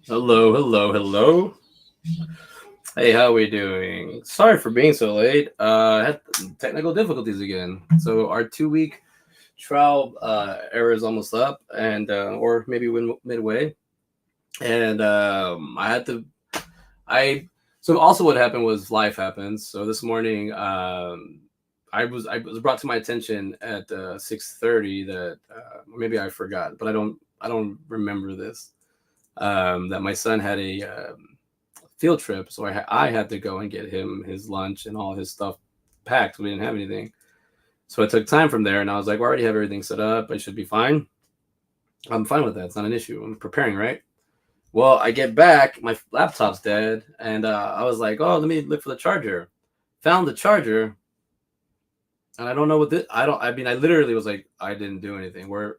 Hello, hello, hello. Hey, how we doing? Sorry for being so late. I had technical difficulties again. So our 2 week trial era is almost up, and or maybe midway. And I had to. I so also what happened was life happens. So this morning, I was brought to my attention at 6:30 that maybe I forgot, but I don't remember this. That my son had a field trip, so I had to go and get him his lunch and all his stuff packed. We didn't have anything, so I took time from there, and I was like, well, I already have everything set up. I should be fine. I'm fine with that. It's not an issue. I'm preparing, right? Well, I get back, my laptop's dead, and I was like, oh, let me look for the charger. Found the charger, and I don't know what this. I don't. I mean, I literally was like, I didn't do anything. Where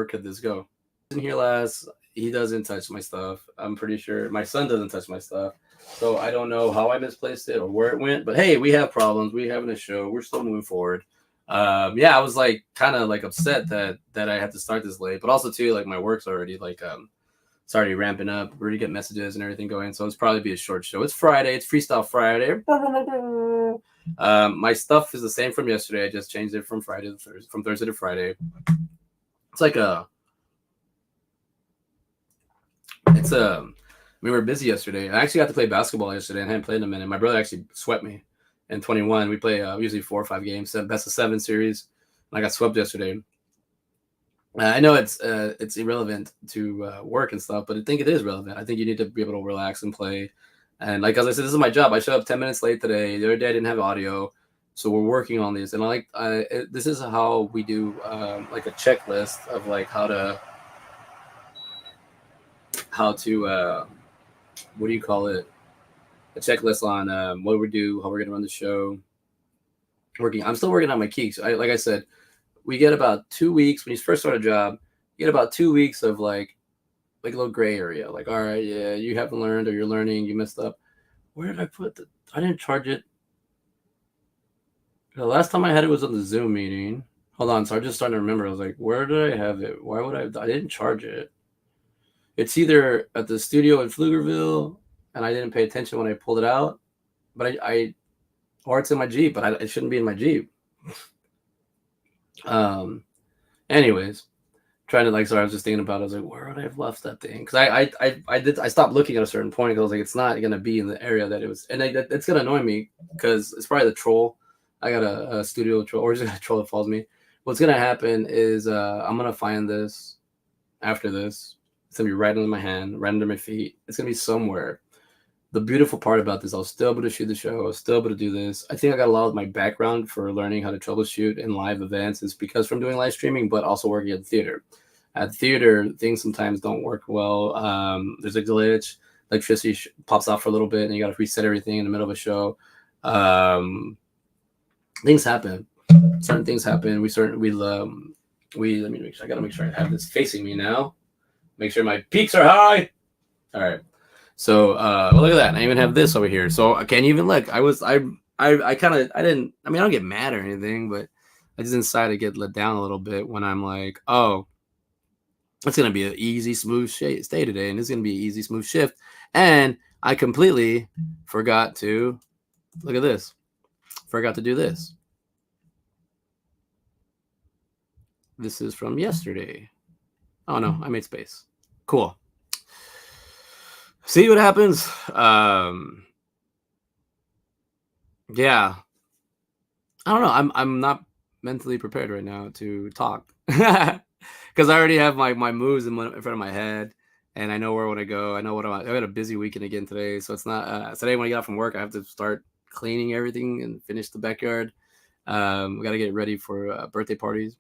could this go? In here last. He doesn't touch my stuff. I'm pretty sure my son doesn't touch my stuff. So I don't know how I misplaced it or where it went. But hey, we have problems. We having a show. We're still moving forward. Yeah, I was like kind of like upset that I had to start this late, but also too like my work's already like it's already ramping up. We already get messages and everything going, so it's probably be a short show. It's Friday. It's Freestyle Friday. My stuff is the same from yesterday. I just changed it from Thursday to Friday. It's like a It's we were busy yesterday. I actually got to play basketball yesterday and I hadn't played in a minute. My brother actually swept me in 21. We play usually 4 or 5 games, best of 7 series. And I got swept yesterday. I know it's irrelevant to work and stuff, but I think it is relevant. I think you need to be able to relax and play. And like as I said, this is my job. I showed up 10 minutes late today. The other day I didn't have audio, so we're working on this. And this is how we do like a checklist of like how to what do you call it? A checklist on what we do, how we're gonna run the show. I'm still working on my keys. Like I said, we get about 2 weeks when you first start a job. You get about 2 weeks of like a little gray area. Like, all right, yeah, you haven't learned or you're learning. You messed up. Where did I put the? I didn't charge it. The last time I had it was on the Zoom meeting. Hold on, so I'm just starting to remember. I was like, where did I have it? Why would I? I didn't charge it. It's either at the studio in Pflugerville, and I didn't pay attention when I pulled it out, but or it's in my Jeep, but it shouldn't be in my Jeep. Um, anyways, trying to sorry, I was just thinking about it. I was like, where would I have left that thing? Because I stopped looking at a certain point because I was like, it's not gonna be in the area that it was, and it's gonna annoy me because it's probably the troll. I got a studio troll, or just a troll that follows me. What's gonna happen is I'm gonna find this after this. It's gonna be right under my hand, right under my feet. It's gonna be somewhere. The beautiful part about this, I'll still be able to shoot the show. I'll still be able to do this. I think I got a lot of my background for learning how to troubleshoot in live events is because from doing live streaming, but also working at the theater. At the theater, things sometimes don't work well. There's a glitch. Electricity pops off for a little bit, and you got to reset everything in the middle of a show. Things happen. Certain things happen. Let me make sure. I got to make sure I have this facing me now. Make sure my peaks are high. All right. So well, look at that. I even have this over here. So I can't even look. I kind of I didn't. I mean, I don't get mad or anything, but I just inside I get let down a little bit when I'm like, oh, it's gonna be an easy, smooth stay today, and it's gonna be an easy, smooth shift. And I completely forgot to look at this. Forgot to do this. This is from yesterday. Oh no, I made space. Cool. See what happens. Yeah, I don't know. I'm not mentally prepared right now to talk because I already have my moves in front of my head, and I know where I want to go. I know what I had a busy weekend again today, so it's not today when I get out from work. I have to start cleaning everything and finish the backyard. We got to get ready for birthday parties,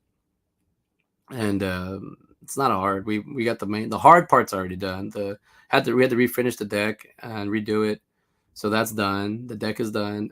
and it's not hard. We got the hard part's already done. We had to refinish the deck and redo it. So that's done. The deck is done.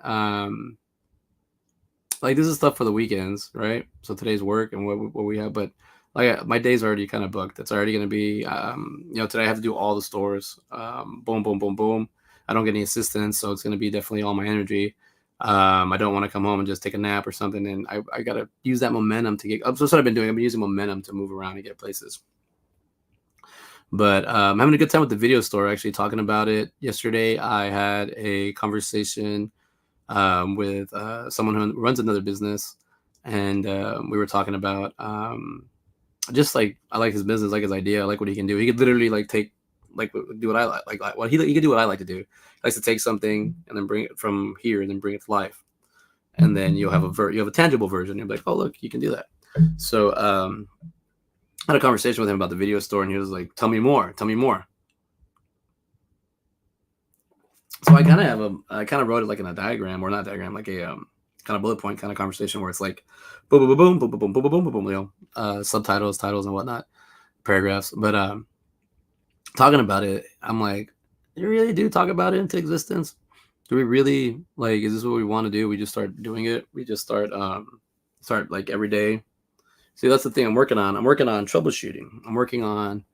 Like this is stuff for the weekends, right? So today's work and what we have, but like my day's already kind of booked. It's already going to be, today I have to do all the stores. Boom, boom, boom, boom. I don't get any assistance, so it's going to be definitely all my energy. I don't want to come home and just take a nap or something, and I got to use that momentum to get. So that's what I've been doing. I've been using momentum to move around and get places. But I'm having a good time with the video store. Actually, talking about it yesterday, I had a conversation with someone who runs another business, and we were talking about just like I like his business, like his idea, I like what he can do. He could literally like take like do what I like what he could do what I like to do. He likes to take something and then bring it from here and then bring it to life, and then you'll have you have a tangible version. You'll be like, oh look, you can do that. So I had a conversation with him about the video store, and he was like, tell me more, tell me more. So I kind of wrote it like in a diagram, or not diagram, like a kind of bullet point kind of conversation where it's like boom, boom, boom, boom, boom, boom, boom, boom, boom, boom, subtitles, titles, and whatnot, paragraphs. But talking about it, I'm like, you really do talk about it into existence? Do we really like? Is this what we want to do? We just start doing it. We just start like every day. See, that's the thing I'm working on. I'm working on troubleshooting. I'm working on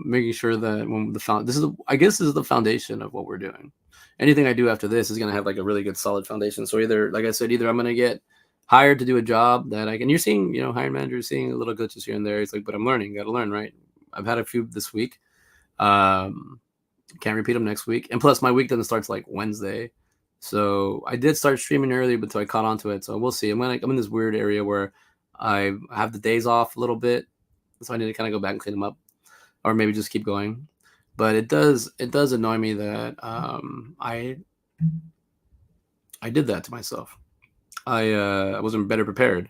making sure that when I guess this is the foundation of what we're doing. Anything I do after this is going to have like a really good solid foundation. So either, like I said, either I'm going to get hired to do a job that I can, you're seeing, hiring managers seeing a little glitches here and there. It's like, but I'm learning, got to learn, right? I've had a few this week. Can't repeat them next week. And plus my week doesn't start like Wednesday. So I did start streaming early, but I caught on to it. So we'll see. I'm in this weird area where I have the days off a little bit. So I need to kind of go back and clean them up, or maybe just keep going. But it does annoy me that I did that to myself. I wasn't better prepared,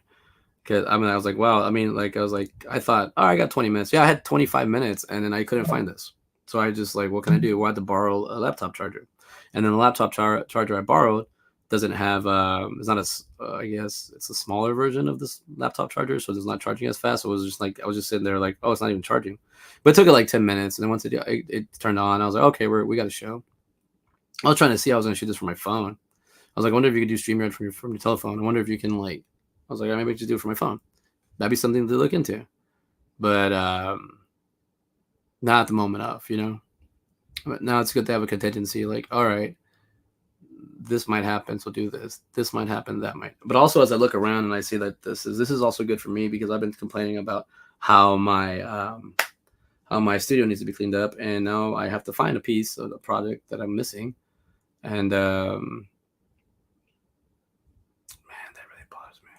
because I was like, wow. I thought, oh, I got 20 minutes. Yeah, I had 25 minutes, and then I couldn't find this. So I just like, what can I do? Well, I had to borrow a laptop charger, and then the laptop charger I borrowed doesn't have it's not I guess it's a smaller version of this laptop charger, so it's not charging as fast. So it was just like I was just sitting there like, oh, it's not even charging. But it took it like 10 minutes, and then once it turned on, I was like, okay, we got a show. I was trying to see how I was going to shoot this from my phone. I was like, I wonder if you could do StreamYard from your telephone. I wonder if you can like. I was like, maybe I could just do it from my phone. That'd be something to look into. But not at the moment of, But now it's good to have a contingency. Like, all right, this might happen, so do this. This might happen, that might. But also, as I look around and I see that this is also good for me, because I've been complaining about how my studio needs to be cleaned up, and now I have to find a piece of the project that I'm missing, and man, that really bothers me,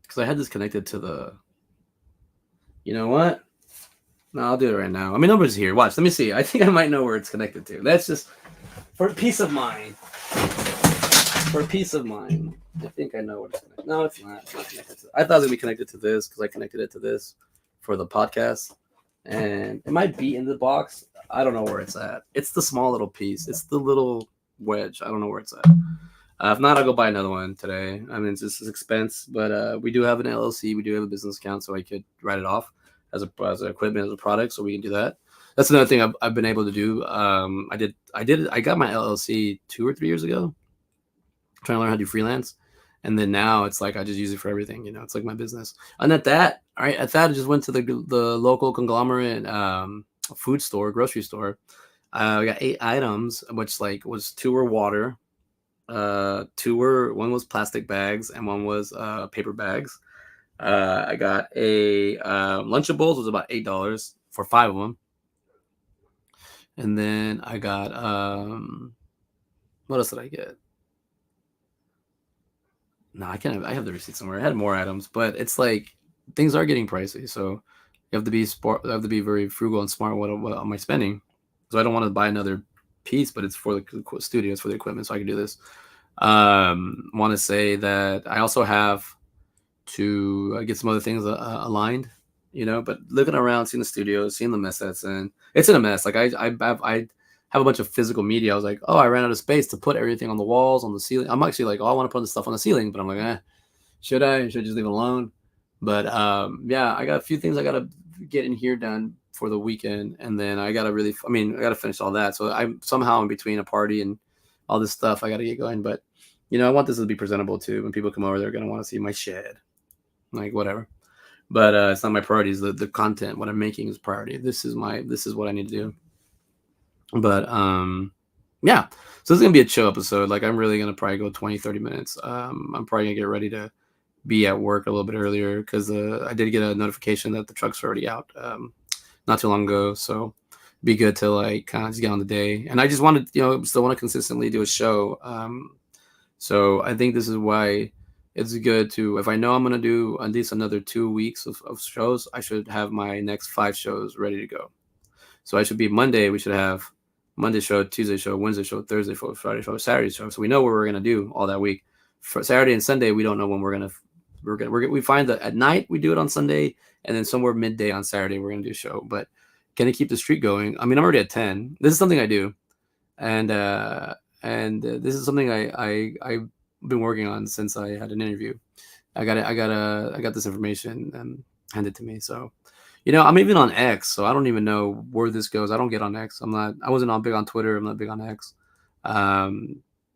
because I had this connected to the. You know what? No, I'll do it right now. I mean, nobody's here. Watch. Let me see. I think I might know where it's connected to. That's just for peace of mind. For peace of mind. I think I know what it's connected to. No, it's not. It's not connected to. I thought it was going to be connected to this, because I connected it to this for the podcast. And it might be in the box. I don't know where it's at. It's the small little piece. It's the little wedge. I don't know where it's at. If not, I'll go buy another one today. I mean, it's just an expense, but we do have an LLC. We do have a business account, so I could write it off as an equipment, as a product, so we can do that. That's another thing I've been able to do. I got my LLC 2 or 3 years ago, trying to learn how to do freelance, and then now it's like I just use it for everything. It's like my business. And at that, I just went to the local conglomerate food store, grocery store. I got 8 items, which like was 2 were water, one was plastic bags, and one was paper bags. I got a Lunchables, was about $8 for 5 of them. And then I got what else did I get? No, I can't. I have the receipt somewhere. I had more items, but it's like things are getting pricey, so you have to be I have to be very frugal and smart what am I spending. So I don't want to buy another piece, but it's for the studio, it's for the equipment, so I can do this. Want to say that I also have to get some other things aligned, but looking around, seeing the studio, seeing the mess that's in, it's in a mess. Like I have a bunch of physical media. I was like, oh, I ran out of space to put everything on the walls, on the ceiling. I'm actually like, oh, I want to put this stuff on the ceiling, but I'm like, should I just leave it alone? But yeah, I got a few things I got to get in here done for the weekend, and then I gotta really, I mean, I gotta finish all that. So I'm somehow in between a party and all this stuff. I gotta get going, but I want this to be presentable too. When people come over, they're gonna want to see my shed, like whatever. But it's not my priorities. The content, what I'm making, is priority. This is what I need to do. But yeah. So this is gonna be a chill episode. Like I'm really gonna probably go 20-30 minutes. I'm probably gonna get ready to be at work a little bit earlier because I did get a notification that the truck's already out not too long ago. So be good to like kind of just get on the day. And I just wanted, still want to consistently do a show. So I think this is why it's good to, if I know I'm going to do at least another 2 weeks of shows, I should have my next 5 shows ready to go. So I should be Monday. We should have Monday show, Tuesday show, Wednesday show, Thursday show, Friday show, Saturday show. So we know what we're going to do all that week. For Saturday and Sunday, we don't know when we find that at night we do it on Sunday, and then somewhere midday on Saturday we're gonna do a show. But can I keep the streak going? I mean, I'm already at 10. This is something I do, and this is something I've been working on since I had an interview. I got this information handed to me. So, I'm even on X, so I don't even know where this goes. I don't get on X. I wasn't big on Twitter. I'm not big on X.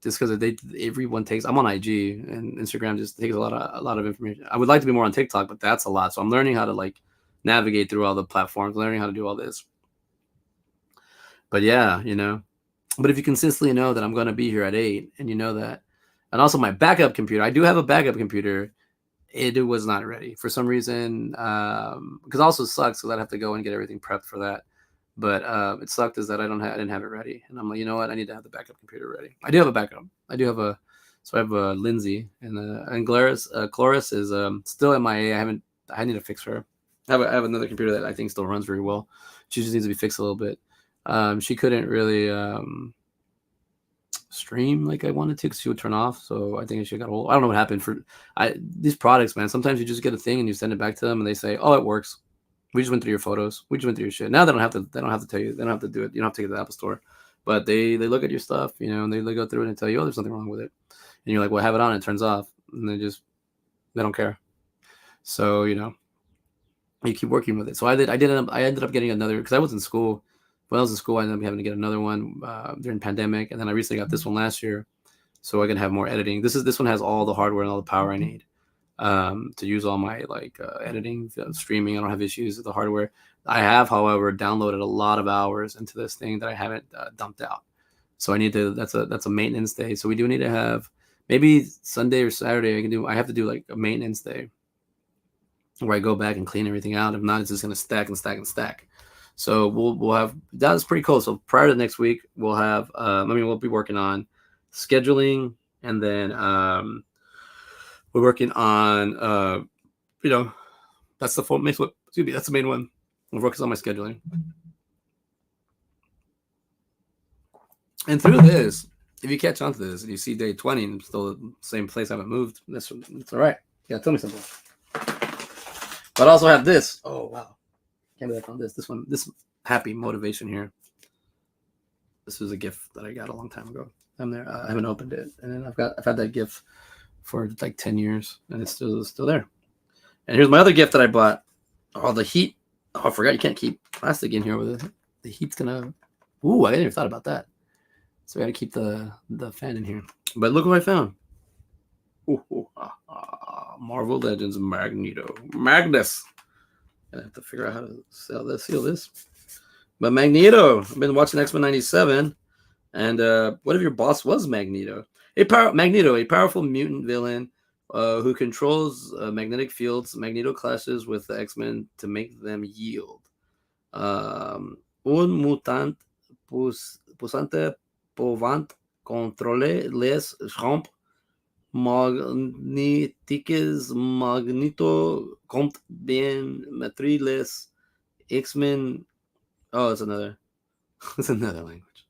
Just because everyone takes. I'm on IG, and Instagram just takes a lot of information. I would like to be more on TikTok, but that's a lot. So I'm learning how to like navigate through all the platforms, learning how to do all this. But yeah, But if you consistently know that I'm going to be here at 8, and that, and also my backup computer, I do have a backup computer. It was not ready for some reason, because also sucks because I'd have to go and get everything prepped for that. But it sucked is that I didn't have it ready, and I'm like, you know what? I need to have the backup computer ready. I do have a backup. I have a Lindsay and Cloris is still MIA. I need to fix her. I have another computer that I think still runs very well. She just needs to be fixed a little bit. She couldn't really stream like I wanted to because she would turn off. So I think she got old. I don't know what happened these products, man. Sometimes you just get a thing and you send it back to them and they say, "Oh, it works. We just went through your photos. We just went through your shit." Now they don't have to tell you. They don't have to do it. You don't have to take it to the Apple Store. But they look at your stuff, and they go through it and tell you, "Oh, there's nothing wrong with it." And you're like, "Well, have it on." It turns off, and they don't care. So you keep working with it. So I ended up getting another because I was in school. When I was in school, I ended up having to get another one during pandemic, and then I recently got this one last year, so I can have more editing. This one has all the hardware and all the power I need to use all my editing, streaming. I don't have issues with the hardware. I have, however, downloaded a lot of hours into this thing that I haven't dumped out. So I need to. That's a maintenance day. So we do need to have maybe Sunday or Saturday. I have to do like a maintenance day where I go back and clean everything out. If not, it's just gonna stack and stack and stack. So we'll have that's pretty cool. So prior to next week, we'll have we'll be working on scheduling, and then we're working on that's the full that's the main one. We're focused on my scheduling. And through this, if you catch on to this and you see day 20 and I'm still the same place, I haven't moved, that's all right. Yeah, tell me something. But I also have this. Oh wow. Can't believe I found this. This happy motivation here. This was a gift that I got a long time ago. I haven't opened it, and then I've had that gift for like 10 years, and it's still there. And here's my other gift that I bought. Oh, the heat. Oh, I forgot you can't keep plastic in here with it. The heat's gonna. Ooh, I didn't even thought about that. So we got to keep the fan in here. But look what I found. Marvel Legends Magneto. Magnus. I have to figure out how to seal this. But Magneto, I've been watching X-Men 97, and what if your boss was Magneto? Magneto, a powerful mutant villain who controls magnetic fields. Magneto clashes with the X-Men to make them yield. Un mutant pusante povant contrôler les champs magnétiques. Magneto compte bien maîtriser les X-Men. Oh, it's another language.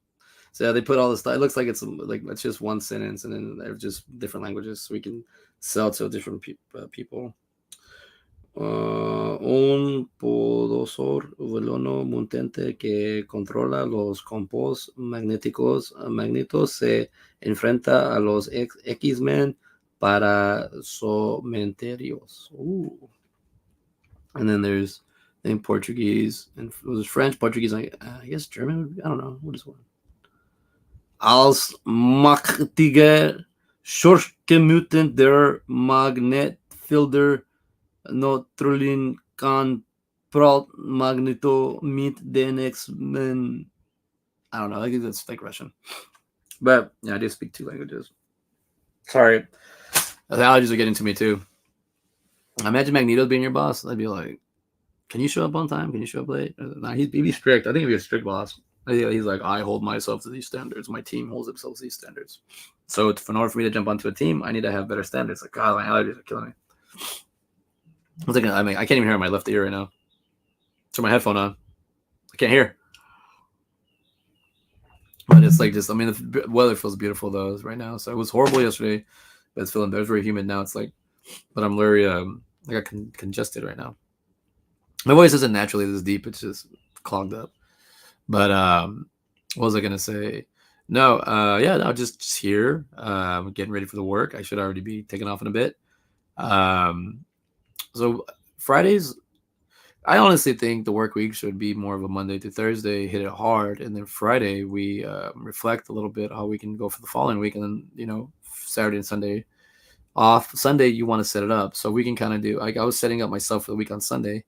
So yeah, they put all this stuff. It looks like it's just one sentence, and then they're just different languages, so we can sell to different people. Un poderoso violino mutante que controla los campos magnéticos. Magneto se enfrenta a los X-Men para someterlos. And then there's I think Portuguese, and it was French, Portuguese, I guess German. I don't know what is one. Als machtiger Schorschgemüten der Magnetfelder neutralisieren kann, pralt Magneto mit den X-Men. I don't know. I think that's like Russian. But yeah, I do speak 2 languages. Sorry. The allergies are getting to me too. Imagine Magneto being your boss. I'd be like, can you show up on time? Can you show up late? Nah, he'd be strict. I think he'd be a strict boss. He's like, I hold myself to these standards. My team holds themselves to these standards. So in order for me to jump onto a team, I need to have better standards. Like, God, my allergies are killing me. I can't even hear my left ear right now. Turn my headphone on. I can't hear. But it's like just, I mean, the weather feels beautiful though right now. So it was horrible yesterday, but it's feeling better. It's very humid now. It's like, but I'm very, I got congested right now. My voice isn't naturally this deep. It's just clogged up. But what was I gonna say? No, yeah, no, just here, getting ready for the work. I should already be taking off in a bit. So Fridays, I honestly think the work week should be more of a Monday to Thursday, hit it hard, and then Friday we reflect a little bit how we can go for the following week, and then Saturday and Sunday off. Sunday you want to set it up so we can kind of do. Like I was setting up myself for the week on Sunday,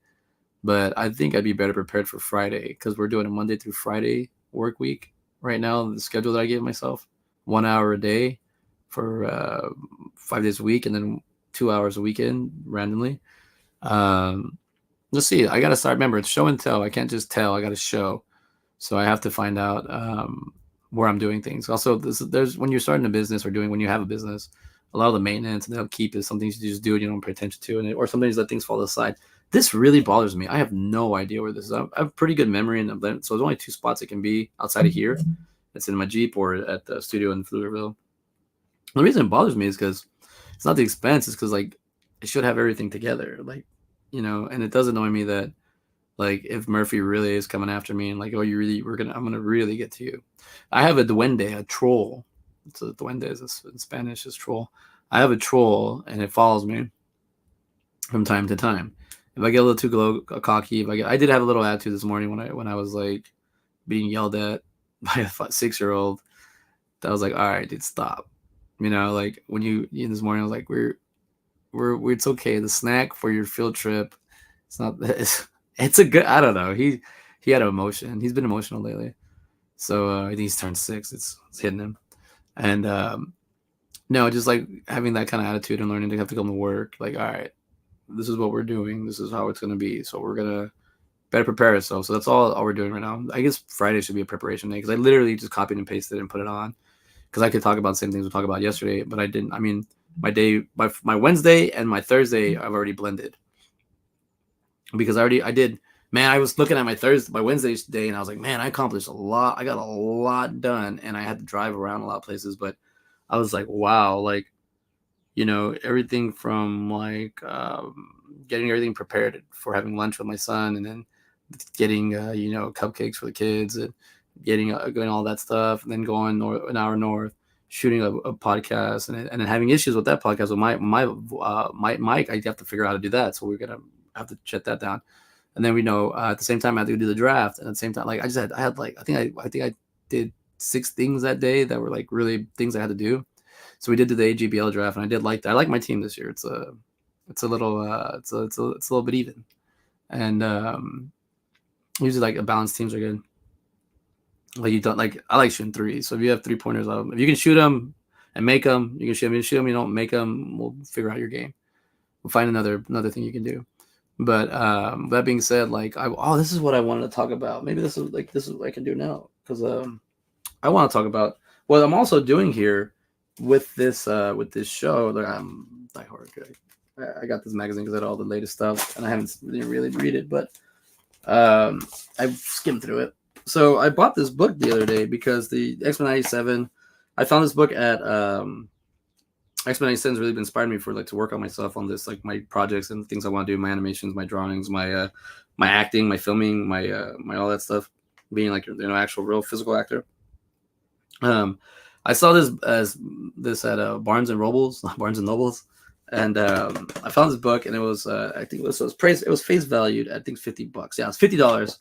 but I think I'd be better prepared for Friday because we're doing a Monday through Friday work week right now. The schedule that I gave myself, 1 hour a day for 5 days a week, and then 2 hours a weekend randomly. Let's see. I got to start. Remember, it's show and tell. I can't just tell. I got to show. So I have to find out where I'm doing things. Also, there's when you're starting a business when you have a business, a lot of the maintenance and the upkeep is some things you just do and you don't pay attention to, or sometimes let things fall to the side. This really bothers me. I have no idea where this is. I have pretty good memory, so there's only 2 spots it can be outside of here. It's in my Jeep or at the studio in Pflugerville. The reason it bothers me is because it's not the expense. It's because like it should have everything together, like and it does annoy me that like if Murphy really is coming after me and like, oh, I'm gonna really get to you. I have a duende, a troll. So duende is in Spanish is troll. I have a troll and it follows me from time to time. If I get a little too cocky, I did have a little attitude this morning when I was like being yelled at by a 6-year-old. That was like, all right, dude, stop. Like when this morning I was like, we're it's okay. The snack for your field trip, it's not. It's a good. I don't know. He had an emotion. He's been emotional lately. So I think he's turned 6. It's hitting him, and no, just like having that kind of attitude and learning to have to come to work. Like, all right, this is what we're doing. This is how it's going to be. So we're going to better prepare ourselves. So that's all we're doing right now. I guess Friday should be a preparation day because I literally just copied and pasted and put it on because I could talk about the same things we talked about yesterday, but I didn't. I mean, my Wednesday and my Thursday, I've already blended because I did. Man, I was looking at my Wednesday day and I was like, man, I accomplished a lot. I got a lot done and I had to drive around a lot of places, but I was like, wow, like, everything from like getting everything prepared for having lunch with my son and then getting, cupcakes for the kids and getting all that stuff and then going an hour north, shooting a podcast and then having issues with that podcast with my mic. I have to figure out how to do that. So we're going to have to shut that down. And then at the same time I had to do the draft. And at the same time, like I think I did 6 things that day that were like really things I had to do. So we did the AGBL draft, and I did like that. I like my team this year. It's a little bit even, and usually like balanced teams are good. Like you don't like I like shooting threes. So if you have 3-pointers, if you can shoot them and make them, you can shoot them. If you shoot them, you don't make them. We'll figure out your game. We'll find another thing you can do. But that being said, like this is what I wanted to talk about. Maybe this is what I can do now because I want to talk about what I'm also doing here. With this show, like I'm Die Hard. I got this magazine because I had all the latest stuff, and I haven't really read it, but I've skimmed through it. So I bought this book the other day because the X-Men 97. I found this book at X-Men 97 has really been inspired me for like to work on myself on this, like my projects and things I want to do, my animations, my drawings, my acting, my filming, my all that stuff, being like actual real physical actor. I saw this at Barnes and Nobles, and I found this book, and it was I think it was praised. It was face valued, I think $50. Yeah, it's $50,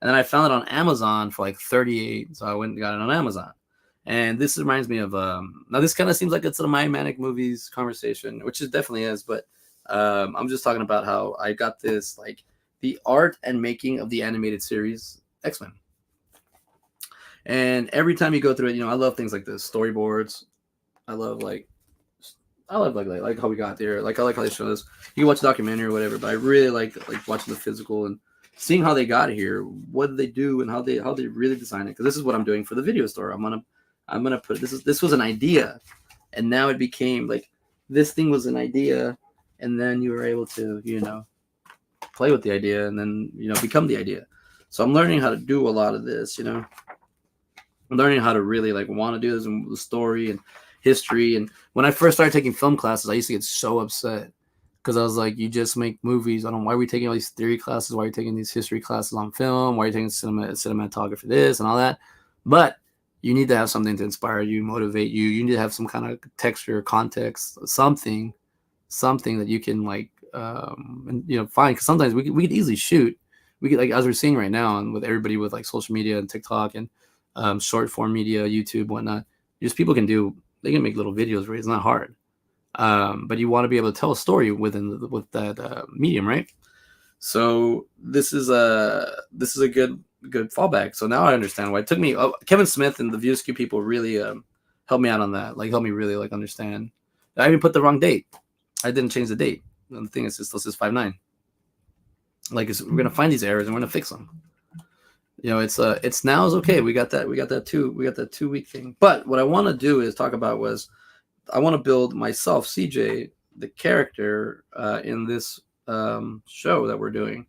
and then I found it on Amazon for like 38. So I went and got it on Amazon. And this reminds me of now this kind of seems like it's a My Manic Movies conversation, which it definitely is, but I'm just talking about how I got this like the art and making of the animated series X-Men. And every time you go through it, I love things like this storyboards. I love like like how we got there. Like I like how they show us. You can watch a documentary or whatever, but I really like watching the physical and seeing how they got here. What did they do and how they really designed it? Because this is what I'm doing for the video store. I'm gonna put this was an idea, and now it became like this thing was an idea, and then you were able to play with the idea and then become the idea. So I'm learning how to do a lot of this. I'm learning how to really like want to do this and the story and history. And when I first started taking film classes, I used to get so upset because I was like, you just make movies. I don't know why are we taking all these theory classes? Why are you taking these history classes on film? Why are you taking cinematography this and all that? But you need to have something to inspire you, motivate you. You need to have some kind of texture, context, something that you can like find. Because sometimes we could easily shoot. We could, like, as we're seeing right now, and with everybody with like social media and TikTok and short form media, YouTube, whatnot, just people can make little videos. Right, it's not hard. But you want to be able to tell a story with that medium, right? So this is a good fallback. So now I understand why it took me. Kevin Smith and the Askew people really helped me out on that. Like helped me really like understand. I even put the wrong date. I didn't change the date. And the thing is, this is 5/9. Like we're gonna find these errors and we're gonna fix them. It's now is okay. We got that 2 week thing. But what I want to do is talk about was I want to build myself, CJ, the character in this show that we're doing,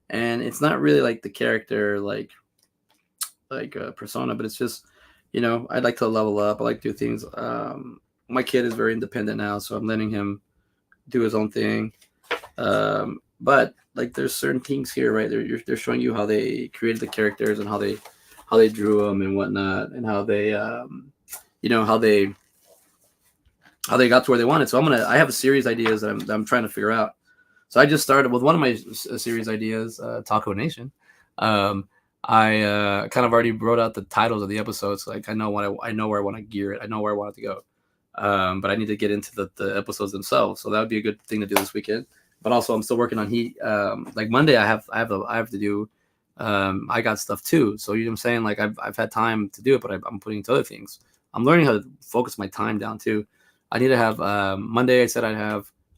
and it's not really like the character like a persona, but it's just I'd like to level up. I like to do things. My kid is very independent now, so I'm letting him do his own thing. But like there's certain things here, right? They're showing you how they created the characters and how they drew them and whatnot, and how they how they got to where they wanted. So I have a series ideas that I'm trying to figure out. So I just started with one of my series ideas, Taco Nation. I kind of already wrote out the titles of the episodes. Like I know where I want to gear it. I know where I want it to go. But I need to get into the episodes themselves. So that would be a good thing to do this weekend. But also I'm still working on Heat. Like Monday I have to do. I got stuff too. So you know what I'm saying? Like I've had time to do it, but I'm putting into other things. I'm learning how to focus my time down too. I need to have Monday.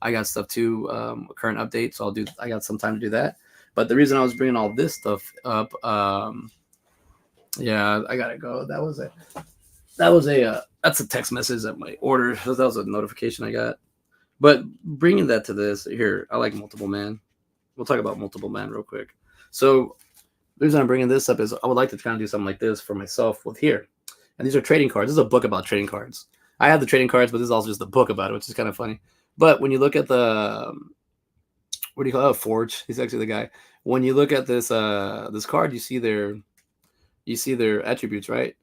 I got stuff too, a current update. So I got some time to do that. But the reason I was bringing all this stuff up, yeah, I gotta go. That's a text message that my order. That was a notification I got. But bringing that to this here, I like Multiple Man. We'll talk about Multiple Man real quick. So the reason I'm bringing this up is I would like to kind of do something like this for myself with here. And these are trading cards. This is a book about trading cards. I have the trading cards, but this is also just a book about it, which is kind of funny. But when you look at the what do you call it? Oh, Forge. He's actually the guy. When you look at this this card, you see their attributes, right?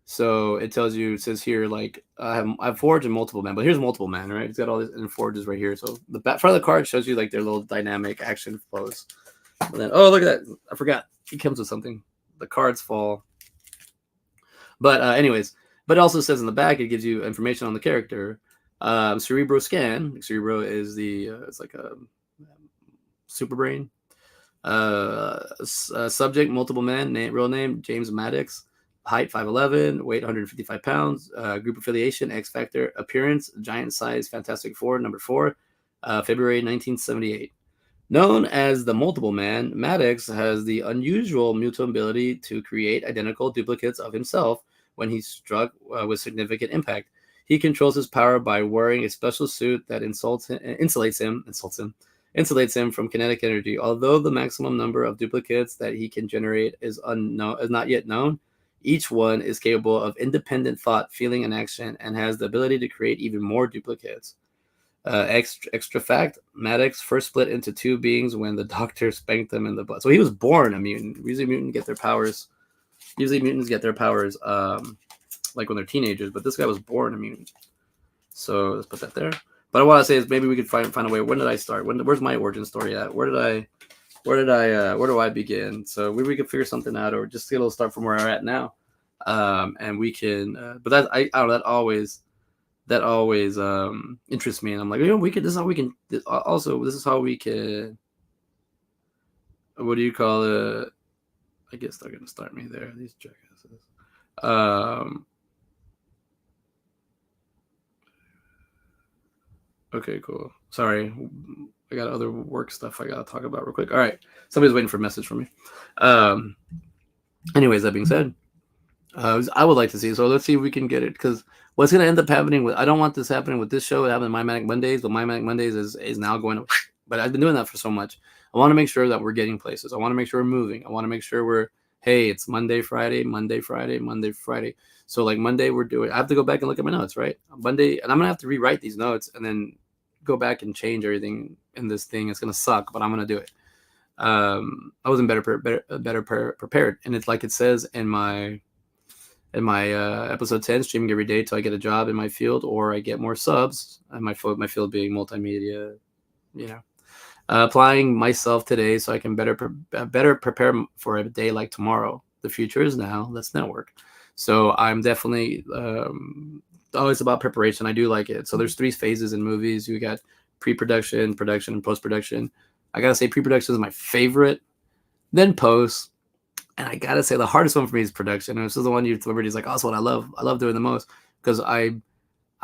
So it says here like I have Forge and Multiple Man, but here's Multiple Man, right? It's got all these and Forges right here. So the front of the card shows you like their little dynamic action flows. And then look at that! I forgot it comes with something. The cards fall. But anyways, but it also says in the back it gives you information on the character. Cerebro scan. Cerebro is it's like a super brain. Subject Multiple Man. Real name James Maddox. Height 5'11", weight 155 pounds. Group affiliation X Factor. Appearance Giant Size Fantastic Four number 4. February 1978. Known as the Multiple Man, Maddox has the unusual mutant ability to create identical duplicates of himself when he's struck with significant impact. He controls his power by wearing a special suit that insulates him from kinetic energy. Although the maximum number of duplicates that he can generate is not yet known, each one is capable of independent thought, feeling, and action, and has the ability to create even more duplicates. Extra fact: Maddox first split into two beings when the doctor spanked them in the butt. So he was born a mutant. Usually mutants get their powers like when they're teenagers, but this guy was born a mutant. So let's put that there. But what I say is maybe we could find a way. When did I start? Where's my origin story at? Where do I begin? So maybe we could figure something out, or just it'll start from where we're at now, and we can. But that I don't know, that always interests me, and I'm like, we could. This is how we can. Also, this is how we can. What do you call it? I guess they're gonna start me there. These jackasses. Okay, cool. Sorry, I got other work stuff I gotta talk about real quick. All right, somebody's waiting for a message from me. Anyways, that being said, I would like to see. So let's see if we can get it, because what's gonna end up happening with, I don't want this happening with this show. It happened in My Manic Mondays, but My Manic Mondays is now going to, but I've been doing that for so much. I want to make sure that we're getting places. I want to make sure we're moving. I want to make sure we're, hey, it's Monday, Friday, Monday, Friday, Monday, Friday. So like Monday, we're doing, I have to go back and look at my notes, right? Monday, and I'm gonna have to rewrite these notes and then go back and change everything in this thing. It's gonna suck, but I'm gonna do it. I wasn't better prepared, and it's like it says in my episode 10, streaming every day till I get a job in my field or I get more subs. And my field being multimedia, applying myself today so I can better prepare for a day like tomorrow. The future is now. Let's network. So I'm definitely always about preparation. I do like it. So there's 3 phases in movies. You got pre-production, production, and post-production. I gotta say pre-production is my favorite, then post, and I gotta say the hardest one for me is production. And this is the one everybody's like, oh, that's what I love. I love doing the most, because I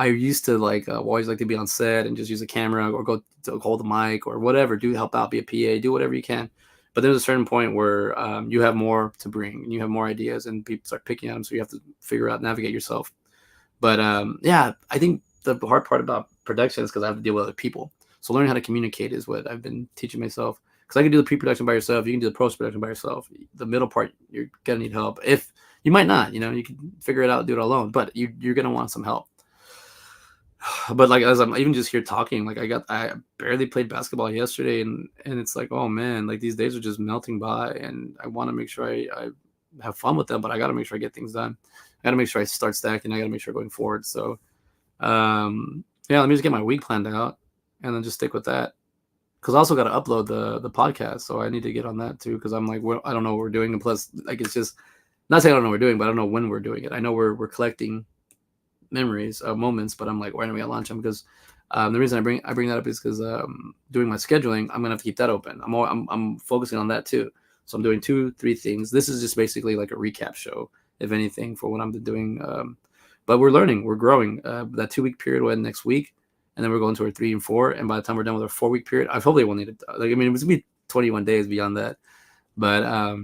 used to always like to be on set and just use a camera or go to hold the mic or whatever, help out, be a PA, do whatever you can. But there's a certain point where you have more to bring and you have more ideas and people start picking at them. So you have to figure out, navigate yourself. But yeah, I think the hard part about production is because I have to deal with other people. So learning how to communicate is what I've been teaching myself. Because I can do the pre-production by yourself. You can do the post-production by yourself. The middle part, you're going to need help. If you might not, you can figure it out, do it alone. But you're going to want some help. But like, as I'm even just here talking, like I barely played basketball yesterday, and it's like, oh man, like these days are just melting by, and I want to make sure I have fun with them, but I got to make sure I get things done. I got to make sure I start stacking. I got to make sure going forward. So, yeah, let me just get my week planned out, and then just stick with that. Because I also got to upload the podcast, so I need to get on that too. Because I'm like, I don't know what we're doing, and plus, like, it's just not saying I don't know what we're doing, but I don't know when we're doing it. I know we're collecting memories, moments, but I'm like, why don't we got to launch them? Because the reason I bring that up is because doing my scheduling, I'm gonna have to keep that open. I'm focusing on that too. So I'm doing 2-3 things. This is just basically like a recap show, if anything, for what I'm doing. But we're learning, we're growing. That 2-week period will end next week, and then we're going to our 3 and 4. And by the time we're done with our 4-week period, I hopefully won't need it. Like, I mean, it's gonna be 21 days beyond that. But I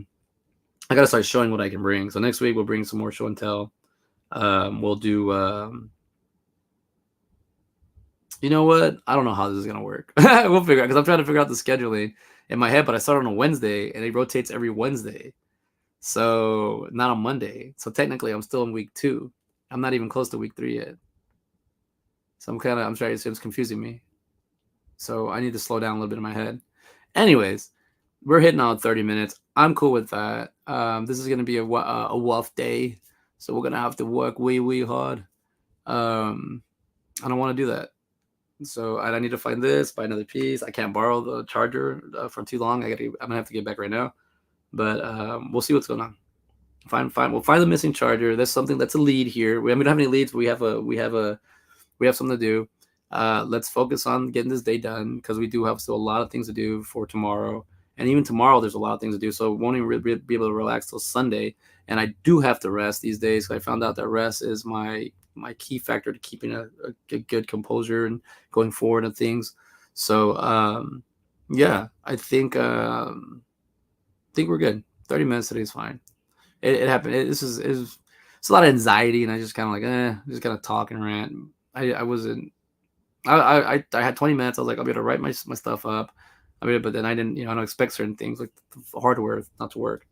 gotta start showing what I can bring. So next week we'll bring some more show and tell. We'll do. You know what? I don't know how this is gonna work. We'll figure out, because I'm trying to figure out the scheduling in my head. But I start on a Wednesday, and it rotates every Wednesday, so not on Monday. So technically, I'm still in week 2. I'm not even close to week 3 yet. So I'm sorry, it's confusing me. So I need to slow down a little bit in my head. Anyways, we're hitting on 30 minutes. I'm cool with that. This is gonna be a rough day, so we're gonna have to work way hard. I don't want to do that. So I need to find this, buy another piece. I can't borrow the charger for too long. I'm gonna have to get back right now. But we'll see what's going on. Fine. We'll find the missing charger. There's something that's a lead here. We don't have any leads, but we have something to do. Let's focus on getting this day done, because we do have still a lot of things to do for tomorrow. And even tomorrow, there's a lot of things to do. So we won't even really be able to relax till Sunday. And I do have to rest these days. I found out that rest is my key factor to keeping a good composure and going forward and things. So yeah, I think we're good. 30 minutes today is fine. It happened. It's a lot of anxiety, and I just kind of like just kind of talk and rant. I wasn't. I had 20 minutes. I was like, I'll be able to write my stuff up. But then I didn't. I don't expect certain things like the hardware not to work,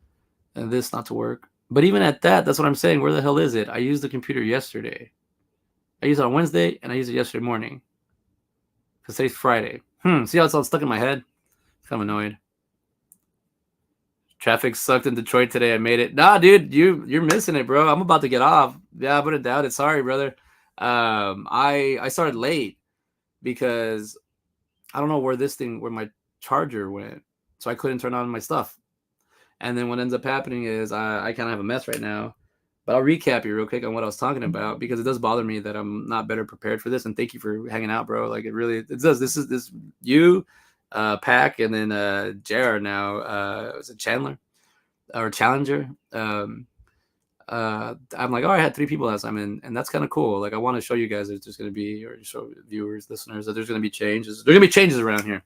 and this not to work. But even at that, that's what I'm saying. Where the hell is it? I used the computer yesterday. I used it on Wednesday, and I used it yesterday morning. Because today's Friday. See how it's all stuck in my head? I'm annoyed. Traffic sucked in Detroit today. I made it. Nah, dude, you're missing it, bro. I'm about to get off. Yeah, I wouldn't doubt it. Sorry, brother. I started late because I don't know where my charger went, so I couldn't turn on my stuff. And then what ends up happening is I kind of have a mess right now. But I'll recap you real quick on what I was talking about, because it does bother me that I'm not better prepared for this. And thank you for hanging out, bro. Like it does. This you, Pack, and then JR now. Was it Chandler or Challenger? I'm like, oh, I had 3 people last time, and that's kind of cool. Like I want to show you guys there's going to be, or show viewers, listeners, that there's going to be changes. There's going to be changes around here,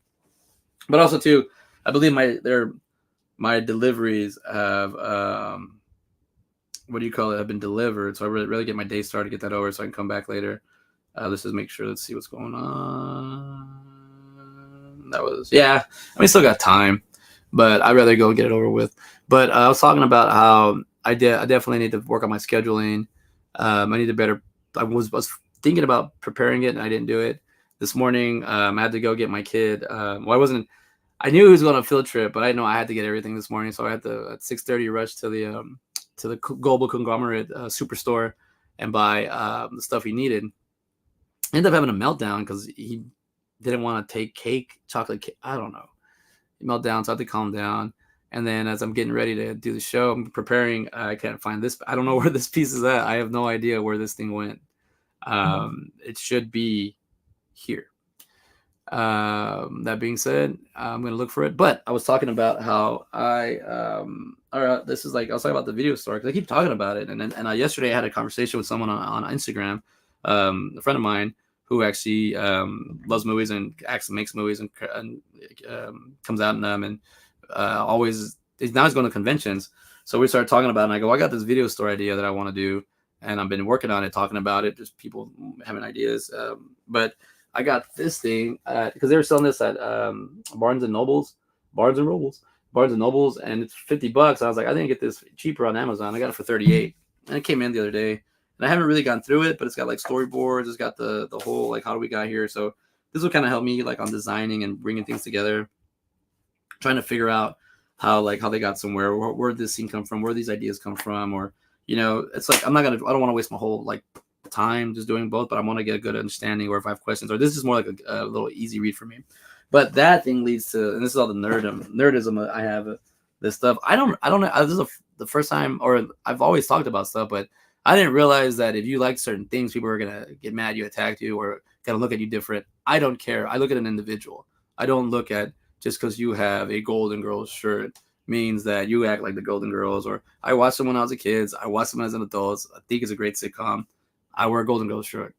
but also too, I believe my deliveries have what do you call it? Have been delivered, so I really get my day started, get that over, so I can come back later. Let's just make sure. Let's see what's going on. That was I mean, still got time, but I'd rather go get it over with. But I was talking about how I definitely need to work on my scheduling. I need to better. I was thinking about preparing it, and I didn't do it this morning. I had to go get my kid. Well, I wasn't. I knew he was going on a field trip, but I didn't know I had to get everything this morning, so I had to at 6:30 rush to the global conglomerate superstore and buy the stuff he needed. Ended up having a meltdown because he didn't want to take chocolate cake. I don't know. He meltdown, so I had to calm down. And then as I'm getting ready to do the show, I'm preparing. I can't find this. I don't know where this piece is at. I have no idea where this thing went. It should be here. That being said, I'm going to look for it. But I was talking about how this is like, I was talking about the video store, because I keep talking about it. And yesterday I had a conversation with someone on Instagram, a friend of mine who actually loves movies and actually makes movies and comes out in them, and always now he's going to conventions. So we started talking about it, and I go, I got this video store idea that I want to do, and I've been working on it, talking about it, just people having ideas. But I got this thing because they were selling this at Barnes and Nobles, and it's $50. I was like, I didn't get this cheaper on Amazon. I got it for $38, and it came in the other day, and I haven't really gone through it, but it's got like storyboards. It's got the whole like how do we got here. So this will kind of help me like on designing and bringing things together, trying to figure out how they got somewhere, where this scene come from, where these ideas come from, or it's like I don't want to waste my whole like time just doing both, but I want to get a good understanding, or if I have questions, or this is more like a little easy read for me. But that thing leads to, and this is all the nerdism I have. This stuff I don't know. This is the first time, or I've always talked about stuff, but I didn't realize that if you like certain things, people are gonna get mad, you attack you, or gonna look at you different. I don't care. I look at an individual. I don't look at just because you have a Golden Girls shirt means that you act like the Golden Girls. Or I watched them when I was a kid. I watched them as an adult. I think it's a great sitcom. I wear a Golden Girls shirt.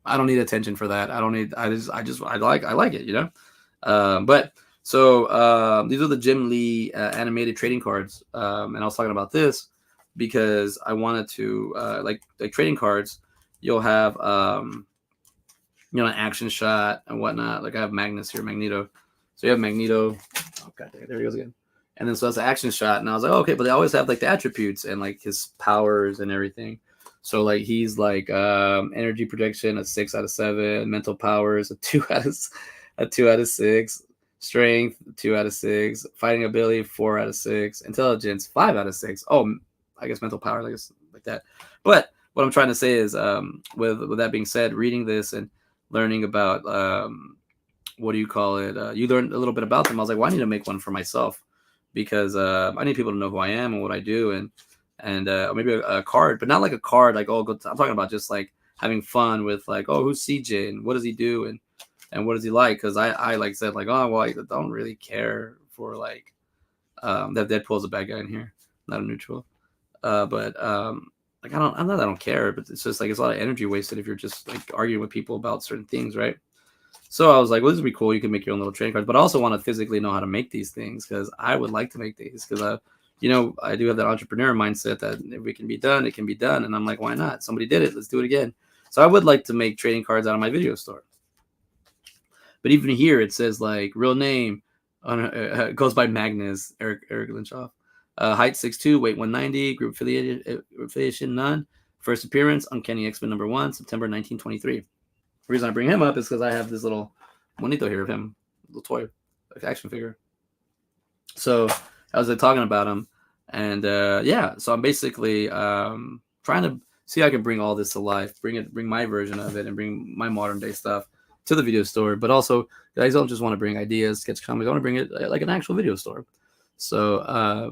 I don't need attention for that. I don't need. I like it. But so these are the Jim Lee animated trading cards, and I was talking about this because I wanted to like trading cards. You'll have an action shot and whatnot. Like I have Magneto. So you have Magneto. Oh god, there he goes again. And then so that's an action shot, and I was like, okay, but they always have like the attributes and like his powers and everything. So like he's like energy projection a 6 out of 7, mental powers a 2 out of 6, strength 2 out of 6, fighting ability 4 out of 6, intelligence 5 out of 6. Oh, I guess mental power, I guess like that. But what I'm trying to say is, with that being said, reading this and learning about what do you call it? You learn a little bit about them. I was like, well, I need to make one for myself because I need people to know who I am and what I do, and maybe a card, but not like a card like, I'm talking about just like having fun with like, oh, who's CJ and what does he do and what does he like? Because I like said like, oh well, I don't really care for like that Deadpool's a bad guy in here, not a neutral, but like I'm not that I don't care, but it's just like it's a lot of energy wasted if you're just like arguing with people about certain things, right? So I was like, well, this would be cool. You can make your own little trading cards, but I also want to physically know how to make these things because I would like to make these because I do have that entrepreneur mindset that if it can be done, it can be done. And I'm like, why not? Somebody did it. Let's do it again. So I would like to make trading cards out of my video store. But even here, it says like real name goes by Magnus, Eric Linshoff. Height 6'2", weight 190, group affiliation none. First appearance, Uncanny X-Men #1, September 1923. The reason I bring him up is because I have this little monito here of him, little toy, like action figure. So I was talking about him, and so I'm basically trying to see how I can bring all this to life, bring my version of it, and bring my modern day stuff. to the video store, but also I don't just want to bring ideas, sketch comics. I want to bring it like an actual video store. So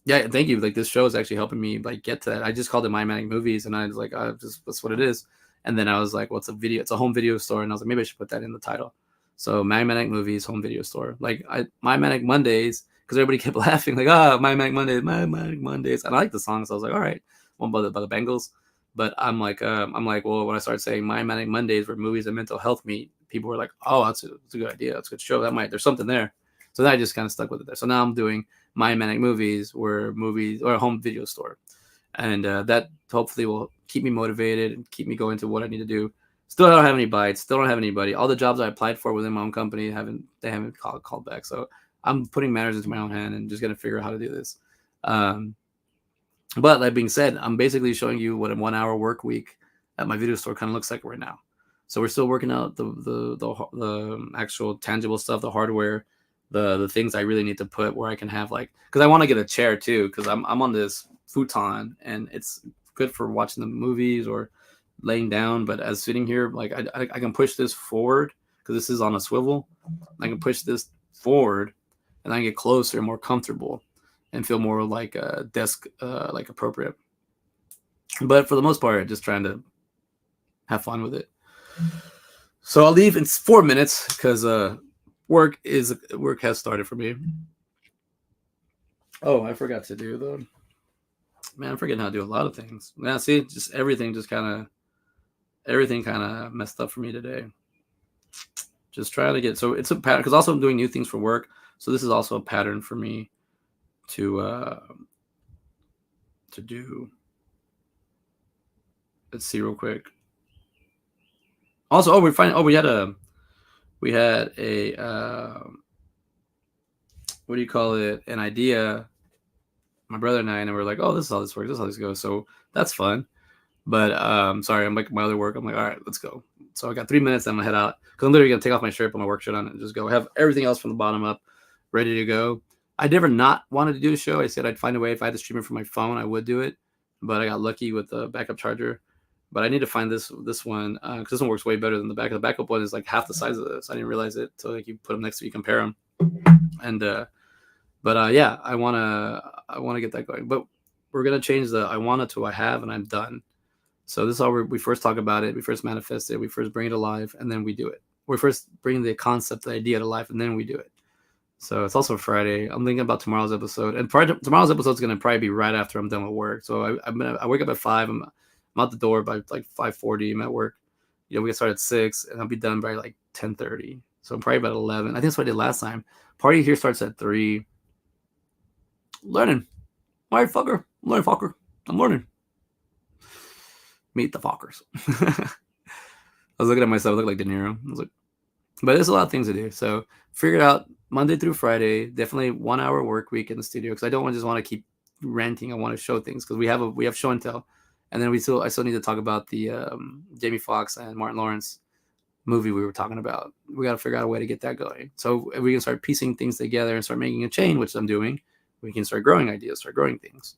yeah, thank you. Like this show is actually helping me like get to that. I just called it My Manic Movies, and I was like, just that's what it is. And then I was like, what's a video? It's a home video store, and I was like, maybe I should put that in the title. So My Manic Movies home video store. Like My Manic Mondays, because everybody kept laughing like, My Manic Mondays, My Manic Mondays. And I like the song, so I was like, all right, one by the Bengals. But I'm like, well, when I started saying My Manic Mondays where movies and mental health meet, people were like, oh, that's a good idea. That's a good show. There's something there. So then I just kind of stuck with it there. So now I'm doing My Manic Movies, where movies or a home video store, and that hopefully will keep me motivated and keep me going to what I need to do. Still don't have any bites. Still don't have anybody. All the jobs I applied for within my own company haven't called back. So I'm putting matters into my own hand and just gonna figure out how to do this. But that being said, I'm basically showing you what a 1 hour work week at my video store kind of looks like right now. So we're still working out the actual tangible stuff, the hardware, the things I really need to put where I can have like, because I want to get a chair too, because I'm on this futon and it's good for watching the movies or laying down. But as sitting here, like I can push this forward because this is on a swivel. I can push this forward and I get closer and more comfortable and feel more like a desk, like appropriate. But for the most part, just trying to have fun with it. So I'll leave in 4 minutes because work has started for me. Oh, I forgot to do the. Man, I'm forgetting how to do a lot of things. Yeah, see, just everything kind of messed up for me today. Just trying to get, so it's a pattern because also I'm doing new things for work. So this is also a pattern for me to do. Let's see real quick. Also, we had a what do you call it? An idea. My brother and I, and we're like, oh, this is how this works. This is how this goes. So that's fun. But sorry, I'm like my other work. I'm like, all right, let's go. So I got 3 minutes. I'm gonna head out because I'm literally gonna take off my shirt, put my work shirt on, and just go. I have everything else from the bottom up, ready to go. I never not wanted to do a show. I said I'd find a way. If I had to stream it from my phone, I would do it. But I got lucky with the backup charger. But I need to find this one because this one works way better than the backup. The backup one is like half the size of this. I didn't realize it. So like you put them next to you, compare them, and yeah, I wanna get that going. But we're gonna change the I wanna to I have and I'm done. So this is how we first talk about it. We first manifest it. We first bring it alive, and then we do it. We first bring the concept, the idea to life, and then we do it. So it's also Friday. I'm thinking about tomorrow's episode, and tomorrow's episode is gonna probably be right after I'm done with work. So I wake up at 5. I'm out the door by like 5:40. I'm at work. You know, we get started at 6, and I'll be done by like 10:30. So I'm probably about 11. I think that's what I did last time. Party here starts at 3. Learning. All right, fucker. I'm learning. Meet the fuckers. I was looking at myself. I look like De Niro. I was like, but there's a lot of things to do. So figure it out Monday through Friday. Definitely 1 hour work week in the studio because I don't just want to keep ranting. I want to show things because we have show and tell, and then I still need to talk about the Jamie Foxx and Martin Lawrence movie we were talking about. We got to figure out a way to get that going. So if we can start piecing things together and start making a chain, which I'm doing, we can start growing ideas, start growing things.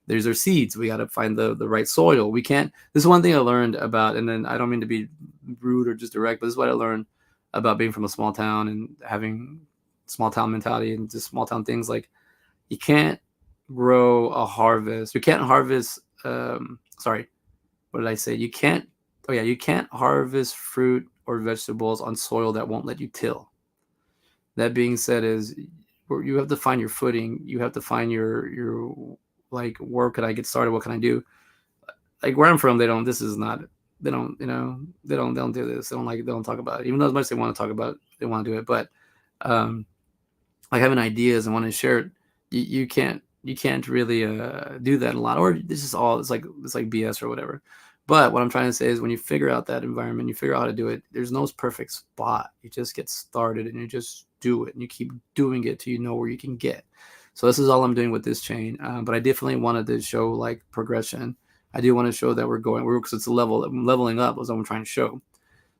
There's our seeds. We got to find the right soil. We can't. This is one thing I learned about, and then I don't mean to be rude or just direct, but this is what I learned about being from a small town and having small town mentality and just small town things. Like you can't grow a harvest. You can't harvest. Sorry, what did I say? You can't. Oh yeah, you can't harvest fruit or vegetables on soil that won't let you till. That being said, is you have to find your footing. You have to find your like, where can I get started? What can I do? Like where I'm from, they don't do this. They don't do this. They don't talk about it. Even though as much as they want to talk about it, they want to do it. But like having ideas and wanting to share it, you can't really do that a lot. Or this is all it's like BS or whatever. But what I'm trying to say is when you figure out that environment, you figure out how to do it, there's no perfect spot. You just get started and you just do it and you keep doing it till you know where you can get. So this is all I'm doing with this chain. But I definitely wanted to show like progression. I do want to show that we're because it's a leveling up is what I'm trying to show.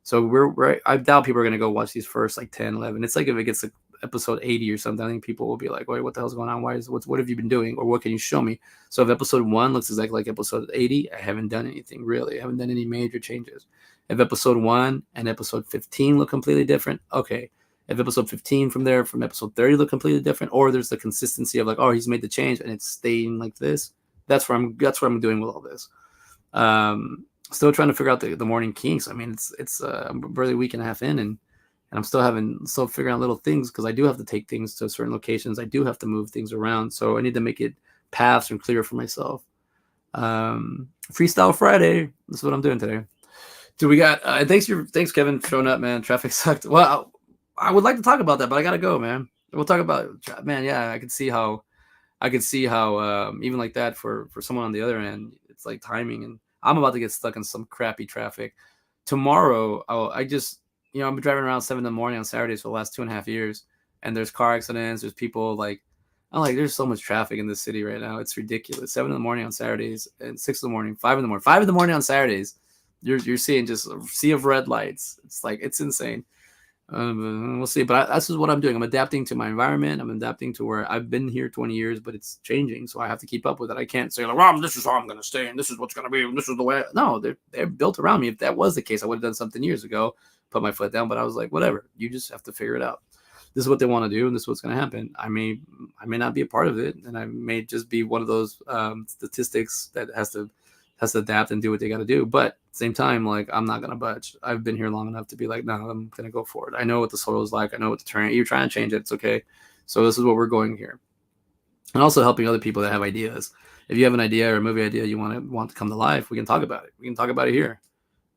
So I doubt people are going to go watch these first like 10, 11. It's like if it gets episode 80 or something, I think people will be like, wait, what the hell's going on? What have you been doing? Or what can you show me? So if episode 1 looks exactly like episode 80, I haven't done anything really. I haven't done any major changes. If episode 1 and episode 15 look completely different, okay. If episode 15 from episode 30 look completely different, or there's the consistency of like, oh, he's made the change and it's staying like this, that's what I'm doing with all this. Still trying to figure out the morning kinks. I mean, it's barely a week and a half in, and I'm still figuring out little things, because I do have to take things to certain locations. I do have to move things around, so I need to make it paths and clear for myself. Freestyle Friday. That's what I'm doing today. So we got thanks Kevin for showing up, man. Traffic sucked. Well, I would like to talk about that, but I gotta go, man. We'll talk about, man. Yeah, I could see how even like that for someone on the other end, it's like timing, and I'm about to get stuck in some crappy traffic tomorrow. I've been driving around 7 a.m. on Saturdays for the last 2.5 years, and there's car accidents. There's people like, I'm like, there's so much traffic in this city right now. It's ridiculous. 7 a.m. on Saturdays and 6 a.m, 5 a.m, 5 a.m on Saturdays. You're seeing just a sea of red lights. It's like, it's insane. We'll see, but this is what I'm doing. I'm adapting to my environment. I'm adapting to where I've been here 20 years, but it's changing, so I have to keep up with it. I can't say like, well, this is how I'm going to stay, and this is what's going to be, and this is the way. No, they're built around me. If that was the case, I would have done something years ago, put my foot down. But I was like, whatever. You just have to figure it out. This is what they want to do, and this is what's going to happen. I may not be a part of it, and I may just be one of those statistics that has to adapt and do what they got to do. But at the same time, like, I'm not going to budge. I've been here long enough to be like, no, I'm going to go for it. I know what the soil is like. I know what the terrain. You're trying to change it. It's okay. So this is what we're going here. And also helping other people that have ideas. If you have an idea or a movie idea you want to come to life, we can talk about it. We can talk about it here.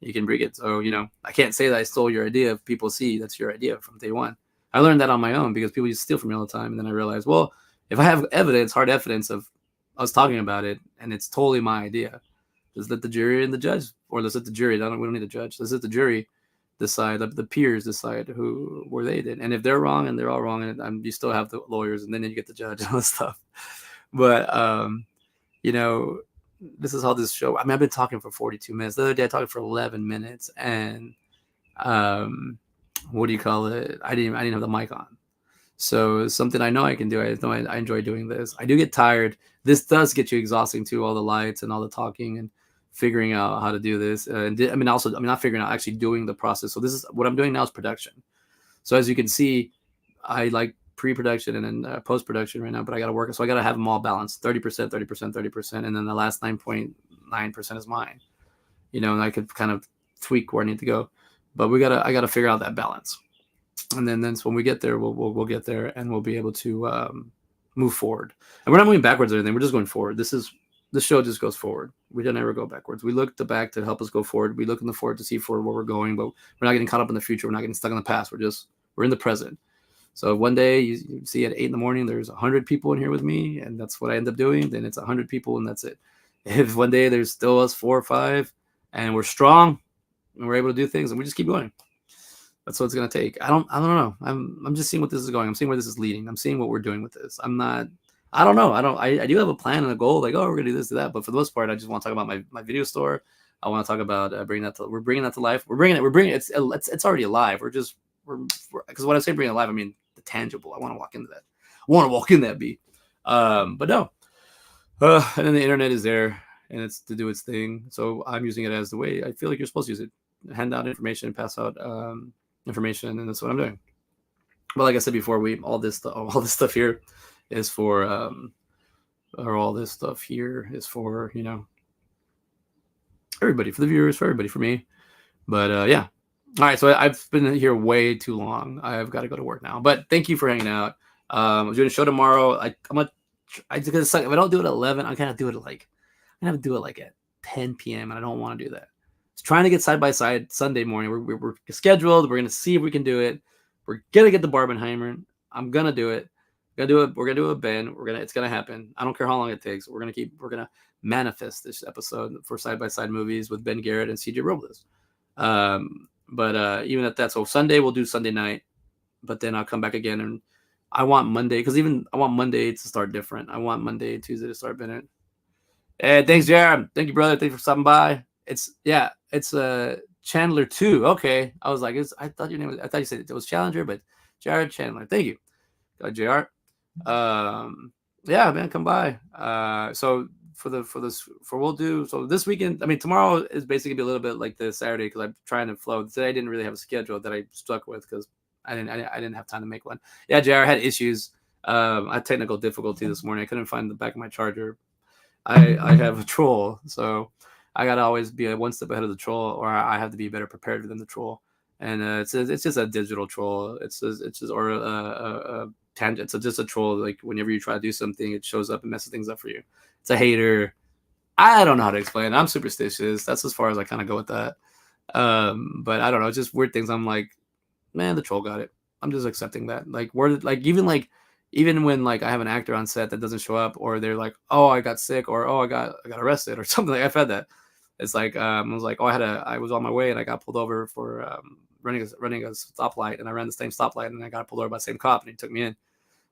You can bring it. So, I can't say that I stole your idea if people see that's your idea from day one. I learned that on my own, because people used to steal from me all the time. And then I realized, well, if I have hard evidence of us talking about it, and it's totally my idea, just let the jury and the judge, or let's let the jury, we don't need a judge. Let's let the jury decide, the peers decide where they did. And if they're wrong and they're all wrong, and you still have the lawyers, and then you get the judge and all this stuff. But, this is how this show, I've been talking for 42 minutes. The other day I talked for 11 minutes, and what do you call it? I didn't have the mic on. So it's something I know I can do. I know I enjoy doing this. I do get tired. This does get you exhausting too, all the lights and all the talking and figuring out how to do this. I'm not figuring out, actually doing the process. So this is what I'm doing now is production. So as you can see, I like pre-production and then post-production right now, but I got to work. So I got to have them all balanced, 30%, 30%, 30%. And then the last 9.9% is mine, and I could kind of tweak where I need to go, but I got to figure out that balance. And then when we get there, we'll get there, and we'll be able to move forward. And we're not moving backwards or anything. We're just going forward. The show just goes forward. We don't ever go backwards. We look to back to help us go forward. We look in the forward to see forward where we're going, but we're not getting caught up in the future. We're not getting stuck in the past. We're in the present. So one day you see at 8 a.m, there's 100 people in here with me, and that's what I end up doing. Then it's 100 people, and that's it. If one day there's still us 4 or 5, and we're strong, and we're able to do things, and we just keep going. That's what it's gonna take. I don't know. I'm just seeing what this is going. I'm seeing where this is leading. I'm seeing what we're doing with this. I don't know. I do have a plan and a goal. Like, oh, we're gonna do this, do that. But for the most part, I just want to talk about my video store. I want to talk about bringing that to life. We're bringing it. It's already alive. We're because when I say bring it alive, I mean the tangible. I want to walk into that. I want to walk in that beat. But no. And then the internet is there, and it's to do its thing. So I'm using it as the way I feel like you're supposed to use it. Hand out information, pass out information, and that's what I'm doing. But like I said before, all this stuff here is for everybody, for the viewers, for everybody, for me. But yeah. All right, so I've been here way too long. I've got to go to work now. But thank you for hanging out. I'm doing a show tomorrow. If I don't do it at 11, I gotta do it at 10 p.m. and I don't want to do that. It's trying to get side by side Sunday morning. We're scheduled. We're gonna see if we can do it. We're gonna get the Barbenheimer. I'm gonna do it. We're gonna do a Ben. It's gonna happen. I don't care how long it takes. We're gonna manifest this episode for side by side movies with Ben Garrett and CJ Robles. But even at that, so Sunday we'll do Sunday night, but then I'll come back again, and I want Monday, because I want Monday to start different. I want Monday, Tuesday to start Bennett. Hey, thanks, Jared. Thank you, brother. Thanks for stopping by. It's Chandler too. Okay, I was like, I thought you said it was Challenger, but Jared Chandler. Thank you. JR. Yeah, man, come by. So we'll do so this weekend. I mean, tomorrow is basically be a little bit like the Saturday because I'm trying to flow. Today I didn't really have a schedule that I stuck with because I didn't have time to make one. Yeah, JR had issues. I had technical difficulty this morning. I couldn't find the back of my charger. I have a troll, so I gotta always be one step ahead of the troll, or I have to be better prepared than the troll. And it's just a digital troll. It's just or a tangent. It's just a troll. Like whenever you try to do something, it shows up and messes things up for you. It's a hater. I don't know how to explain it. I'm superstitious. That's as far as I kind of go with that. But I don't know. It's just weird things. I'm like, man, the troll got it. I'm just accepting that. Even when like I have an actor on set that doesn't show up, or they're like, oh, I got sick, or oh, I got arrested, or something like I've had that. It's like I was like, oh, I was on my way and I got pulled over for running a stoplight, and I ran the same stoplight and I got pulled over by the same cop and he took me in.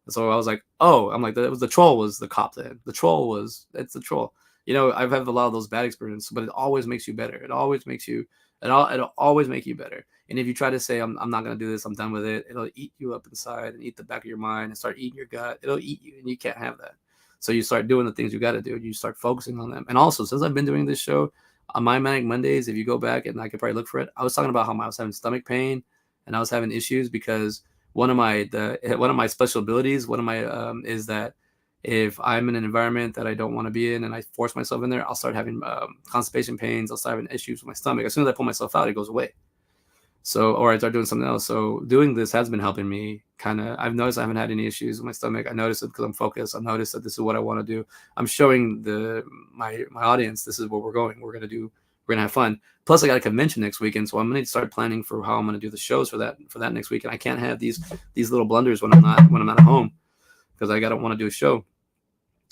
And so I was like, oh, I'm like, that was the troll was the cop then. It's the troll. I've had a lot of those bad experiences, but it always makes you better. It'll always make you better. And if you try to say, I'm not going to do this, I'm done with it, it'll eat you up inside and eat the back of your mind and start eating your gut. It'll eat you and you can't have that. So you start doing the things you got to do. You start focusing on them. And also, since I've been doing this show on my Manic Mondays, if you go back and I could probably look for it, I was talking about how I was having stomach pain and I was having issues because one of my special abilities, is that if I'm in an environment that I don't want to be in and I force myself in there, I'll start having constipation pains. I'll start having issues with my stomach. As soon as I pull myself out, it goes away. So, or I start doing something else. So doing this has been helping me kind of. I've noticed I haven't had any issues with my stomach. I noticed it because I'm focused. I've noticed that this is what I want to do. I'm showing my audience this is what we're going. We're gonna have fun. Plus, I got a convention next weekend, so I'm gonna start planning for how I'm gonna do the shows for that next weekend. I can't have these little blunders when I'm not at home because I don't want to do a show.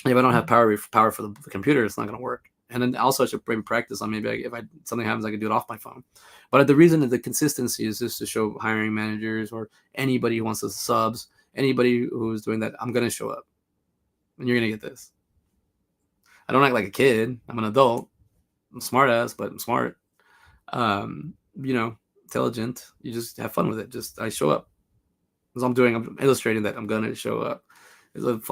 If I don't have power for the computer, it's not gonna work. And then also I should bring practice on maybe if something happens, I can do it off my phone. But the reason that the consistency is just to show hiring managers or anybody who wants to subs, anybody who's doing that, I'm gonna show up, and you're gonna get this. I don't act like a kid. I'm an adult. I'm smart ass, but I'm smart. Intelligent. You just have fun with it. Just I show up. As I'm illustrating that I'm gonna show up. There's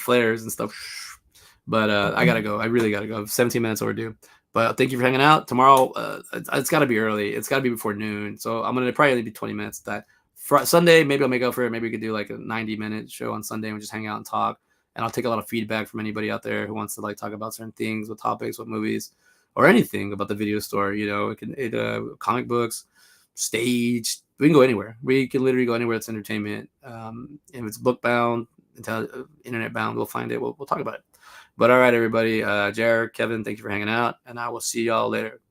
flares and stuff. But I gotta go. I really gotta go. 17 minutes overdue. But thank you for hanging out. Tomorrow, it's got to be early. It's got to be before noon. So I'm gonna probably be 20 minutes. That Sunday, maybe I'll make up for it. Maybe we could do like a 90-minute show on Sunday and we just hang out and talk. And I'll take a lot of feedback from anybody out there who wants to like talk about certain things, what topics, what movies, or anything about the video store. Comic books, stage. We can go anywhere. We can literally go anywhere that's entertainment. If it's book bound, internet bound, we'll find it. We'll talk about it. But all right, everybody. Jared, Kevin, thank you for hanging out, and I will see y'all later.